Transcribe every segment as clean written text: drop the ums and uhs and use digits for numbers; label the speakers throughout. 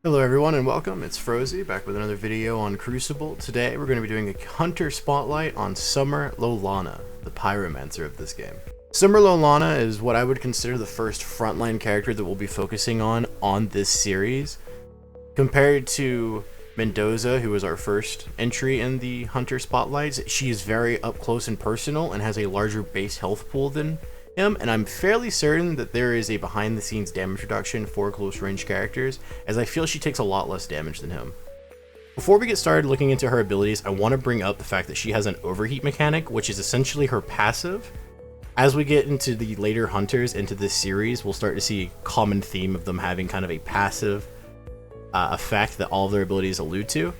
Speaker 1: Hello everyone and welcome, it's Frozy back with another video on Crucible. Today we're going to be doing a Hunter Spotlight on Summer Lolana, the Pyromancer of this game. Summer Lolana is what I would consider the first frontline character that we'll be focusing on this series. Compared to Mendoza, who was our first entry in the Hunter Spotlights, she is very up close and personal and has a larger base health pool than him, and I'm fairly certain that there is a behind the scenes damage reduction for close range characters, as I feel she takes a lot less damage than him. Before we get started looking into her abilities, I want to bring up the fact that she has an overheat mechanic, which is essentially her passive. As we get into the later hunters into this series, we'll start to see a common theme of them having kind of a passive effect that all of their abilities allude to.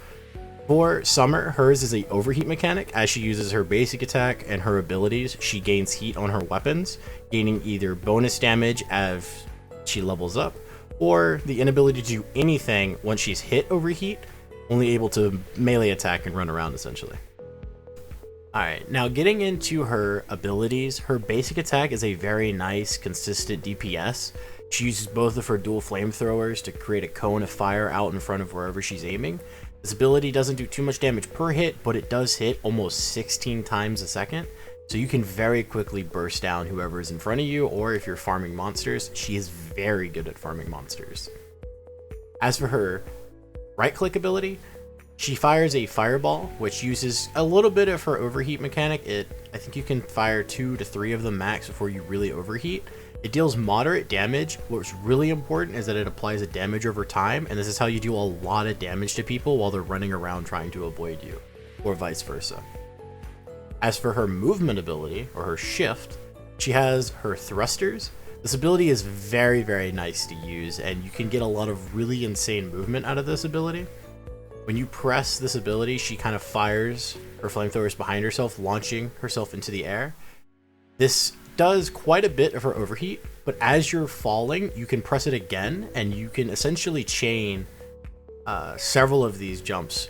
Speaker 1: For Summer, hers is a overheat mechanic. As she uses her basic attack and her abilities, she gains heat on her weapons, gaining either bonus damage as she levels up, or the inability to do anything once she's hit overheat, only able to melee attack and run around essentially. Alright, now getting into her abilities, her basic attack is a very nice, consistent DPS. She uses both of her dual flamethrowers to create a cone of fire out in front of wherever she's aiming. This ability doesn't do too much damage per hit, but it does hit almost 16 times a second, so you can very quickly burst down whoever is in front of you, or if you're farming monsters, she is very good at farming monsters. As for her right-click ability, she fires a fireball, which uses a little bit of her overheat mechanic. I think you can fire 2 to 3 of them max before you really overheat. It deals moderate damage. What's really important is that it applies a damage over time, and this is how you do a lot of damage to people while they're running around trying to avoid you, or vice versa. As for her movement ability, or her shift, she has her thrusters. This ability is very, very nice to use, and you can get a lot of really insane movement out of this ability. When you press this ability, she kind of fires her flamethrowers behind herself, launching herself into the air. This does quite a bit of her overheat, but as you're falling, you can press it again, and you can essentially chain several of these jumps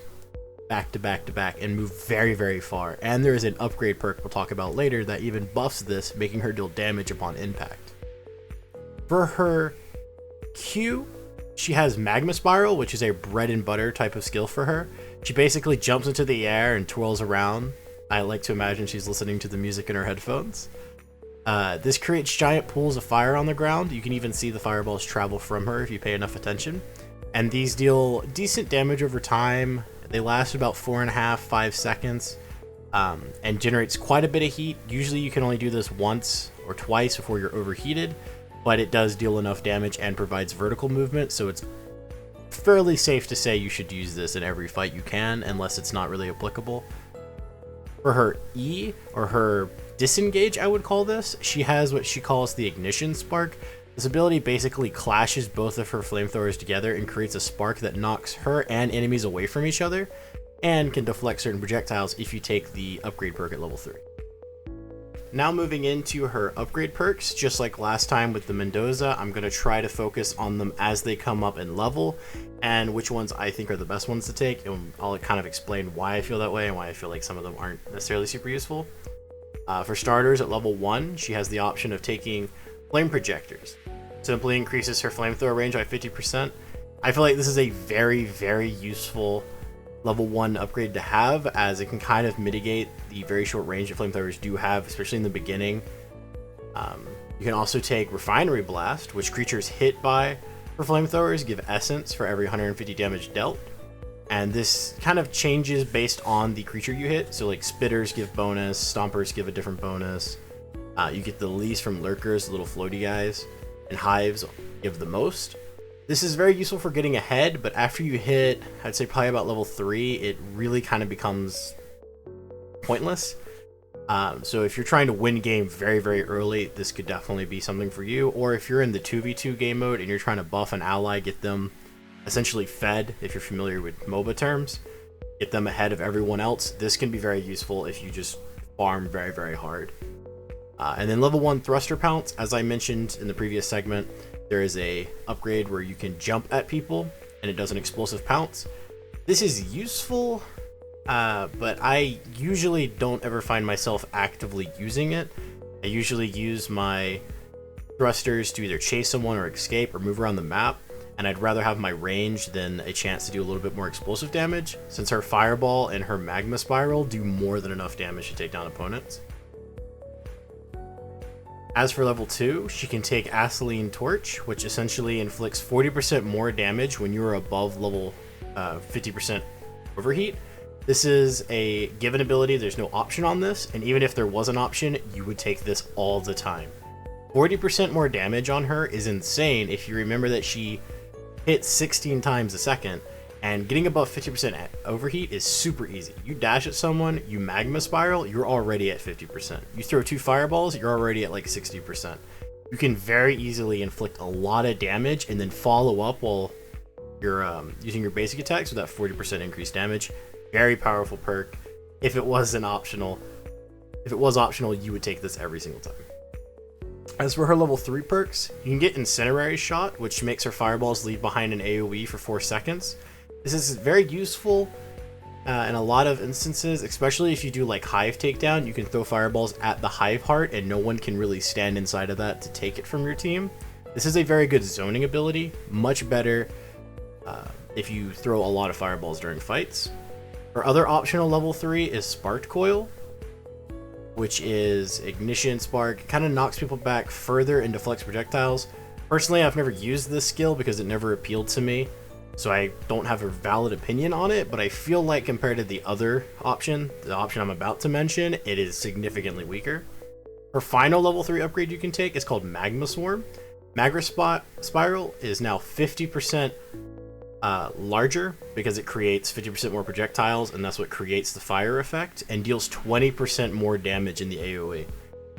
Speaker 1: back to back to back and move very, very far. And there is an upgrade perk we'll talk about later that even buffs this, making her deal damage upon impact. For her Q, she has Magma Spiral, which is a bread and butter type of skill for her. She basically jumps into the air and twirls around. I like to imagine she's listening to the music in her headphones. This creates giant pools of fire on the ground. You can even see the fireballs travel from her if you pay enough attention. And these deal decent damage over time. They last about 4.5-5 seconds, and generates quite a bit of heat. Usually you can only do this once or twice before you're overheated, but it does deal enough damage and provides vertical movement, so it's fairly safe to say you should use this in every fight you can, unless it's not really applicable. For her E, or her disengage, I would call this, she has what she calls the ignition spark. This ability basically clashes both of her flamethrowers together and creates a spark that knocks her and enemies away from each other, and can deflect certain projectiles if you take the upgrade perk at level 3. Now moving into her upgrade perks, just like last time with the Mendoza, I'm going to try to focus on them as they come up in level, and which ones I think are the best ones to take, and I'll kind of explain why I feel that way and why I feel like some of them aren't necessarily super useful. For starters, at level 1, she has the option of taking Flame Projectors. Simply increases her flamethrower range by 50%. I feel like this is a very, very useful level 1 upgrade to have, as it can kind of mitigate the very short range that flamethrowers do have, especially in the beginning. You can also take Refinery Blast, which creatures hit by her flamethrowers give essence for every 150 damage dealt. And this kind of changes based on the creature you hit. So like Spitters give bonus, Stompers give a different bonus. You get the least from Lurkers, the little floaty guys, and Hives give the most. This is very useful for getting ahead, but after you hit, I'd say probably about level 3, it really kind of becomes pointless. So if you're trying to win game very, very early, this could definitely be something for you. Or if you're in the 2v2 game mode and you're trying to buff an ally, get them essentially fed, if you're familiar with MOBA terms, get them ahead of everyone else, this can be very useful if you just farm very, very hard. And then level 1 Thruster Pounce, as I mentioned in the previous segment, there is a upgrade where you can jump at people and it does an explosive pounce. This is useful, but I usually don't ever find myself actively using it. I usually use my thrusters to either chase someone or escape or move around the map. and I'd rather have my range than a chance to do a little bit more explosive damage, since her Fireball and her Magma Spiral do more than enough damage to take down opponents. As for level 2, she can take Acetylene Torch, which essentially inflicts 40% more damage when you are above level 50% overheat. This is a given ability, there's no option on this, and even if there was an option, you would take this all the time. 40% more damage on her is insane if you remember that she hits 16 times a second, and getting above 50% overheat is super easy. You dash at someone, you Magma Spiral, you're already at 50%. You throw 2 Fireballs, you're already at like 60%. You can very easily inflict a lot of damage and then follow up while you're using your basic attacks with that 40% increased damage. Very powerful perk. If it was optional, you would take this every single time. As for her level 3 perks, you can get Incendiary Shot, which makes her Fireballs leave behind an AoE for 4 seconds. This is very useful in a lot of instances, especially if you do like Hive Takedown. You can throw Fireballs at the Hive Heart and no one can really stand inside of that to take it from your team. This is a very good zoning ability, much better if you throw a lot of Fireballs during fights. Her other optional level 3 is Spark Coil, which is Ignition Spark. It kind of knocks people back further and deflects projectiles. Personally, I've never used this skill because it never appealed to me, so I don't have a valid opinion on it, but I feel like compared to the other option, the option I'm about to mention, it is significantly weaker. Her final level 3 upgrade you can take is called Magma Swarm. Magma Spiral is now 50% larger because it creates 50% more projectiles, and that's what creates the fire effect, and deals 20% more damage in the AoE.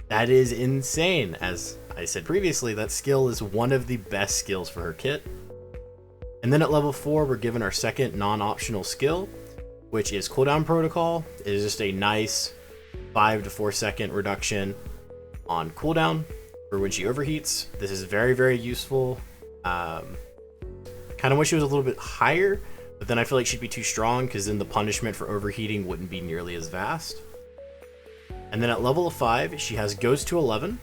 Speaker 1: That is insane. As I said previously, that skill is one of the best skills for her kit. And then at level 4, we're given our second non-optional skill, which is Cooldown Protocol. It is just a nice 5 to 4 second reduction on cooldown for when she overheats. This is very, very useful. Kind of wish it was a little bit higher, but then I feel like she'd be too strong because then the punishment for overheating wouldn't be nearly as vast. And then at level 5, she has Ghost to 11,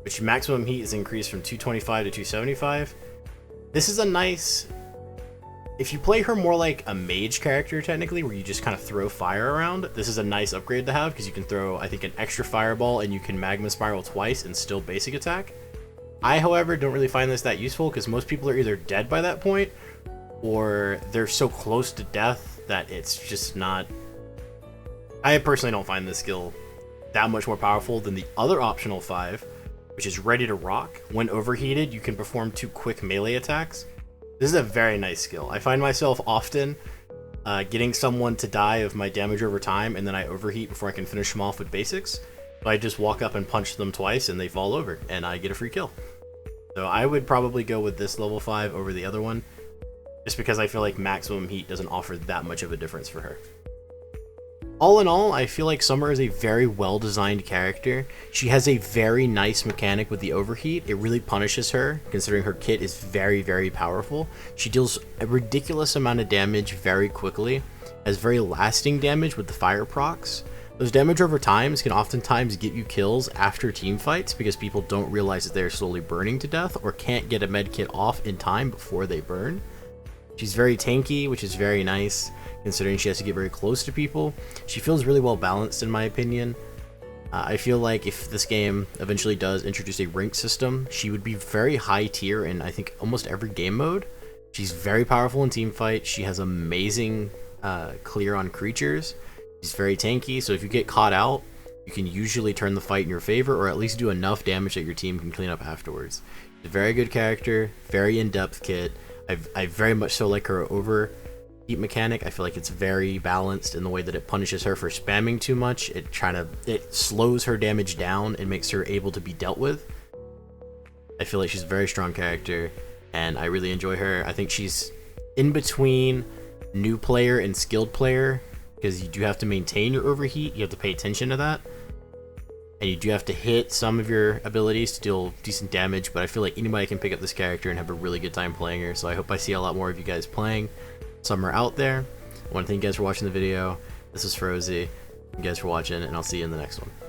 Speaker 1: which maximum heat is increased from 225 to 275. This is a nice... If you play her more like a mage character, technically, where you just kind of throw fire around, this is a nice upgrade to have because you can throw, I think, an extra Fireball and you can Magma Spiral twice and still basic attack. I, however, don't really find this that useful because most people are either dead by that point or they're so close to death that it's just not... I personally don't find this skill that much more powerful than the other optional 5, which is Ready to Rock. When overheated, you can perform 2 quick melee attacks. This is a very nice skill. I find myself often getting someone to die of my damage over time, and then I overheat before I can finish them off with basics. So I just walk up and punch them twice, and they fall over, and I get a free kill. So I would probably go with this level 5 over the other one, just because I feel like maximum heat doesn't offer that much of a difference for her. All in all, I feel like Summer is a very well-designed character. She has a very nice mechanic with the overheat. It really punishes her, considering her kit is very, very powerful. She deals a ridiculous amount of damage very quickly, has very lasting damage with the fire procs. Those damage over times can oftentimes get you kills after team fights because people don't realize that they're slowly burning to death or can't get a med kit off in time before they burn. She's very tanky, which is very nice, considering she has to get very close to people. She feels really well balanced in my opinion. I feel like if this game eventually does introduce a rank system, she would be very high tier in I think almost every game mode. She's very powerful in team fight. She has amazing clear on creatures. She's very tanky, so if you get caught out, you can usually turn the fight in your favor or at least do enough damage that your team can clean up afterwards. She's a very good character, very in-depth kit. I very much so like her overheat mechanic. I feel like it's very balanced in the way that it punishes her for spamming too much. It slows her damage down and makes her able to be dealt with. I feel like she's a very strong character, and I really enjoy her. I think she's in between new player and skilled player, because you do have to maintain your overheat. You have to pay attention to that. And you do have to hit some of your abilities to deal decent damage, but I feel like anybody can pick up this character and have a really good time playing her, so I hope I see a lot more of you guys playing Summer out there. I want to thank you guys for watching the video. This is Frozy. Thank you guys for watching, and I'll see you in the next one.